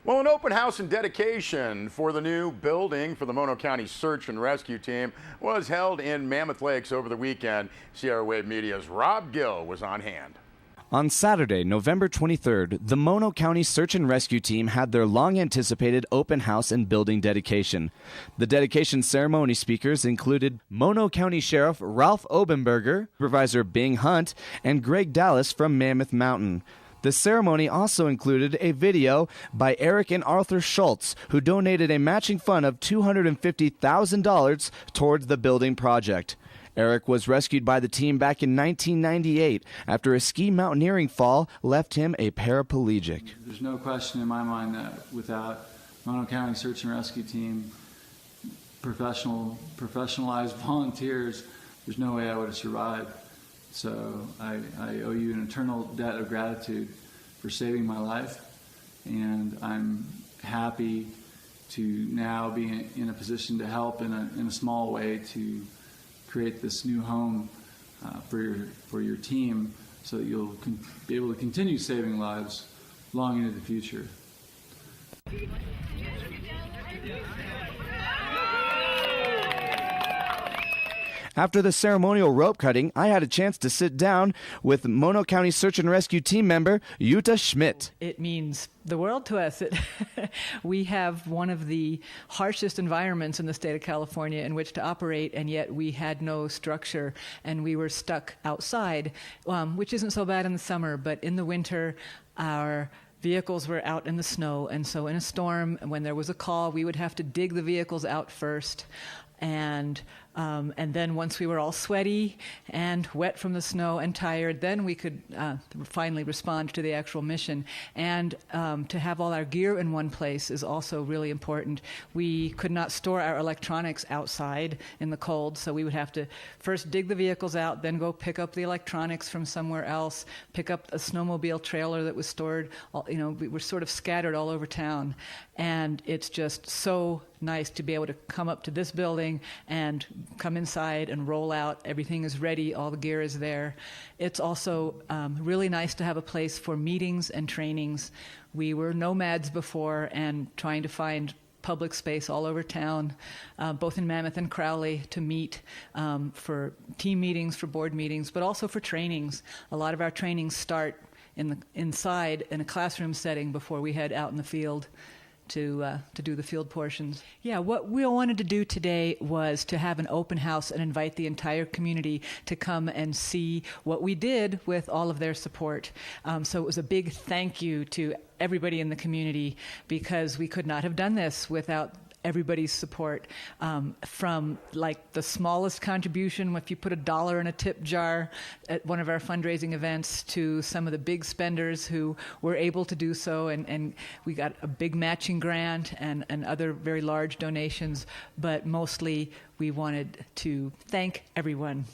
Well, an open house and dedication for the new building for the Mono County Search and Rescue Team was held in Mammoth Lakes over the weekend. Sierra Wave Media's Rob Gill was on hand. On Saturday, November 23rd, the Mono County Search and Rescue Team had their long-anticipated open house and building dedication. The dedication ceremony speakers included Mono County Sheriff Ralph Obenberger, Supervisor Bing Hunt, and Greg Dallas from Mammoth Mountain. The ceremony also included a video by Eric and Arthur Schultz, who donated a matching fund of $250,000 towards the building project. Eric was rescued by the team back in 1998 after a ski mountaineering fall left him a paraplegic. There's no question in my mind that without Mono County Search and Rescue Team, professionalized volunteers, there's no way I would have survived. So I owe you an eternal debt of gratitude for saving my life, and I'm happy to now be in a position to help in a small way to create this new home for your team, so that you'll be able to continue saving lives long into the future. After the ceremonial rope cutting, I had a chance to sit down with Mono County Search and Rescue team member Jutta Schmidt. It means the world to us. We have one of the harshest environments in the state of California in which to operate, and yet we had no structure, and we were stuck outside, which isn't so bad in the summer, but in the winter, our vehicles were out in the snow, and so in a storm, when there was a call, we would have to dig the vehicles out first. And then once we were all sweaty and wet from the snow and tired, then we could finally respond to the actual mission. And to have all our gear in one place is also really important. We could not store our electronics outside in the cold, so we would have to first dig the vehicles out, then go pick up the electronics from somewhere else, pick up a snowmobile trailer that was stored. We were sort of scattered all over town. And it's just so nice to be able to come up to this building and come inside and roll out. Everything is ready. All the gear is there. It's also really nice to have a place for meetings and trainings. We were nomads before and trying to find public space all over town, both in Mammoth and Crowley, to meet for team meetings, for board meetings, but also for trainings. A lot of our trainings start inside in a classroom setting before we head out in the field to do the field portions. Yeah, what we wanted to do today was to have an open house and invite the entire community to come and see what we did with all of their support. So it was a big thank you to everybody in the community, because we could not have done this without everybody's support, from like the smallest contribution, if you put $1 in a tip jar at one of our fundraising events, to some of the big spenders who were able to do so, and we got a big matching grant and other very large donations, but mostly we wanted to thank everyone.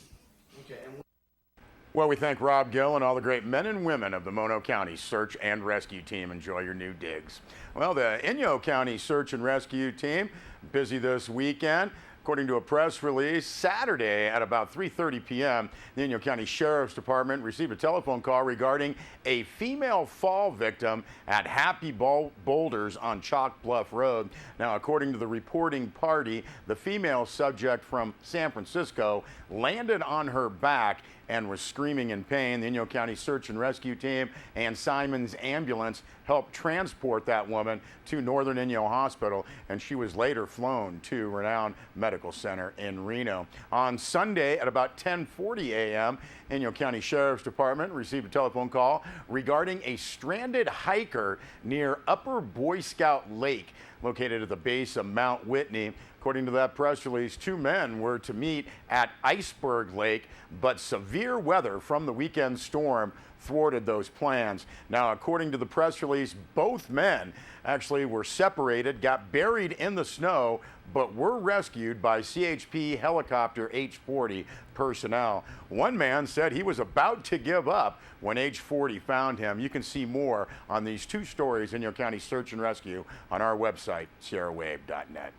Well, we thank Rob Gill and all the great men and women of the Mono County Search and Rescue Team. Enjoy your new digs. Well, the Inyo County Search and Rescue Team busy this weekend. According to a press release, Saturday at about 3:30 p.m., the Inyo County Sheriff's Department received a telephone call regarding a female fall victim at Happy Boulders on Chalk Bluff Road. Now, according to the reporting party, the female subject from San Francisco landed on her back and was screaming in pain. The Inyo County Search and Rescue Team and Simon's Ambulance helped transport that woman to Northern Inyo Hospital, and she was later flown to Renown Medical Center in Reno. On Sunday at about 10:40 a.m., Inyo County Sheriff's Department received a telephone call regarding a stranded hiker near Upper Boy Scout Lake, located at the base of Mount Whitney. According to that press release, 2 men were to meet at Iceberg Lake, but severe weather from the weekend storm thwarted those plans. Now, according to the press release, both men actually were separated, got buried in the snow, but were rescued by CHP helicopter H-40 personnel. One man said he was about to give up when H-40 found him. You can see more on these 2 stories in Inyo County Search and Rescue on our website, sierrawave.net.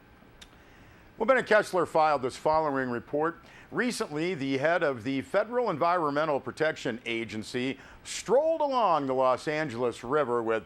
Well, Bennett Kessler filed this following report. Recently, the head of the Federal Environmental Protection Agency strolled along the Los Angeles River with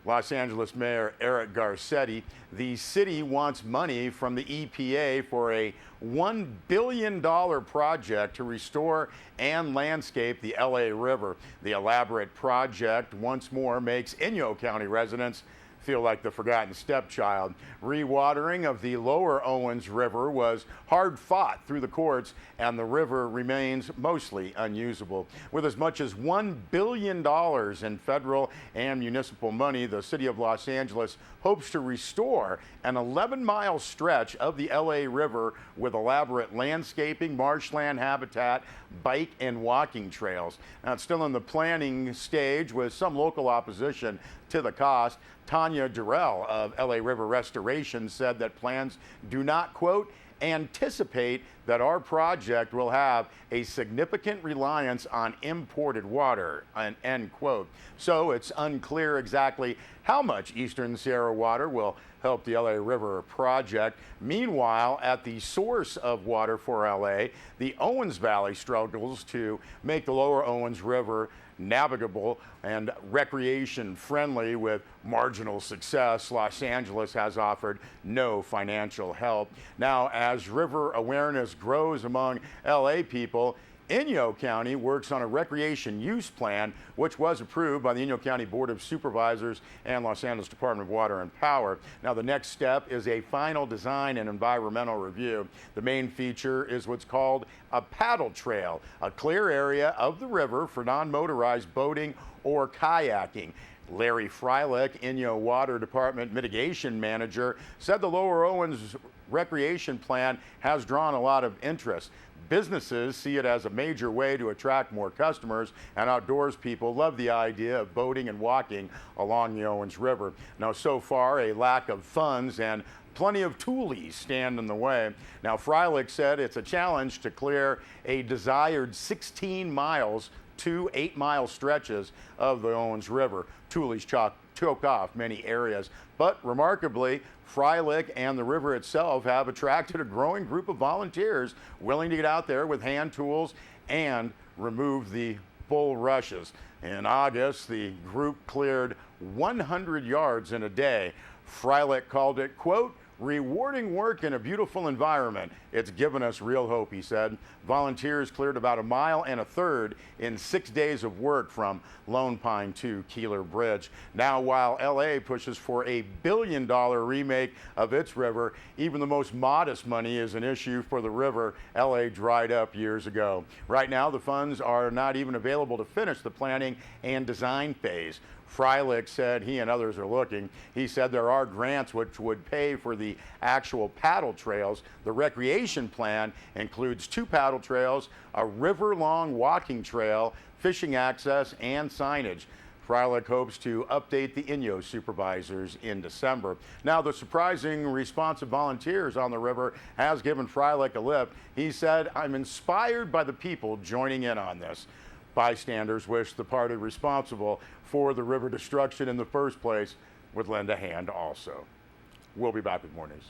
Los Angeles Mayor Eric Garcetti. The city wants money from the EPA for a $1 billion project to restore and landscape the LA River. The elaborate project once more makes Inyo County residents feel like the forgotten stepchild. Rewatering of the lower Owens River was hard fought through the courts, and the river remains mostly unusable. With as much as $1 billion in federal and municipal money, the city of Los Angeles hopes to restore an 11-mile stretch of the LA River with elaborate landscaping, marshland habitat, bike and walking trails. Now, it's still in the planning stage with some local opposition to the cost. Tanya Durrell of LA River Restoration said that plans do not, quote, anticipate that our project will have a significant reliance on imported water, end quote. So it's unclear exactly how much Eastern Sierra water will help the LA River project. Meanwhile, at the source of water for LA, the Owens Valley struggles to make the lower Owens River navigable and recreation friendly with marginal success. Los Angeles has offered no financial help. Now, as river awareness grows among LA people, Inyo County works on a recreation use plan, which was approved by the Inyo County Board of Supervisors and Los Angeles Department of Water and Power. Now, the next step is a final design and environmental review. The main feature is what's called a paddle trail, a clear area of the river for non-motorized boating or kayaking. Larry Freilich, Inyo Water Department Mitigation Manager, said the Lower Owens recreation plan has drawn a lot of interest. Businesses see it as a major way to attract more customers, and outdoors people love the idea of boating and walking along the Owens River. Now, so far, a lack of funds and plenty of toolies stand in the way. Now, Freilich said it's a challenge to clear a desired 16 miles to 8-mile stretches of the Owens River. Toolies choke off many areas, but remarkably, Freilich and the river itself have attracted a growing group of volunteers willing to get out there with hand tools and remove the bulrushes. In August, the group cleared 100 yards in a day. Freilich called it, quote, rewarding work in a beautiful environment. It's given us real hope, he said. Volunteers cleared about 1.3 miles in 6 days of work from Lone Pine to Keeler Bridge. Now, while LA pushes for a $1 billion remake of its river, even the most modest money is an issue for the river LA dried up years ago. Right now, the funds are not even available to finish the planning and design phase. Freilich said he and others are looking. He said there are grants which would pay for the actual paddle trails. The recreation plan includes 2 paddle trails, a river-long walking trail, fishing access, and signage. Freilich hopes to update the Inyo supervisors in December. Now, the surprising response of volunteers on the river has given Freilich a lift. He said, I'm inspired by the people joining in on this. Bystanders wish the party responsible for the river destruction in the first place would lend a hand also. We'll be back with more news.